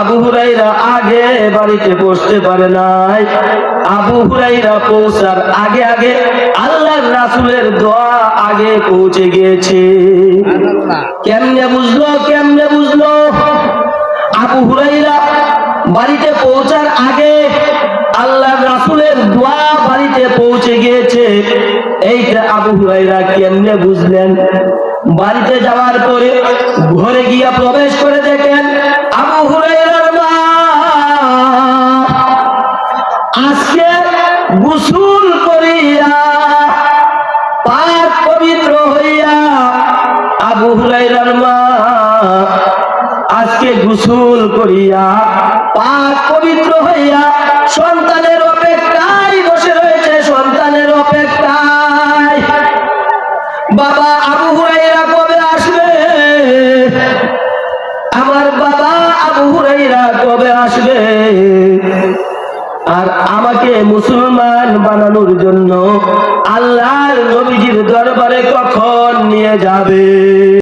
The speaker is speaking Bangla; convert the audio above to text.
আবু হুরায়রা আগে বাড়িতে পৌঁছতে পারে নাই। আবু হুরায়রা পৌঁছার আগে আগে আল্লাহর রাসূলের দোয়া আগে পৌঁছে গিয়েছে। কেমনে বুঝলো? আবু হুরায়রা বাড়িতে পৌঁছার আগে আল্লাহর রাসূলের দোয়া বাড়িতে পৌঁছে গিয়েছে। এইটা আবু হুরায়রা কেমনে বুঝলেন? বাড়িতে যাওয়ার পরে ঘরে গিয়া প্রবেশ করে দেখেন আবু হুরায়রার মা আজকে গোসল করিয়া পাক পবিত্র হইয়া, আবু হুরায়রার মা আজকে গোসল করিয়া পাক পবিত্র হইয়া সন্তানের অপেক্ষায় বসে রয়েছে, সন্তানের অপেক্ষায়। বাবা আবু হুরায়রা কবে আসবে? আমার বাবা আবু হুরায়রা কবে আসবে? আর আমাকে মুসলমান বানানোর জন্য আল্লাহর নবীজির দরবারে কখন নিয়ে যাবে?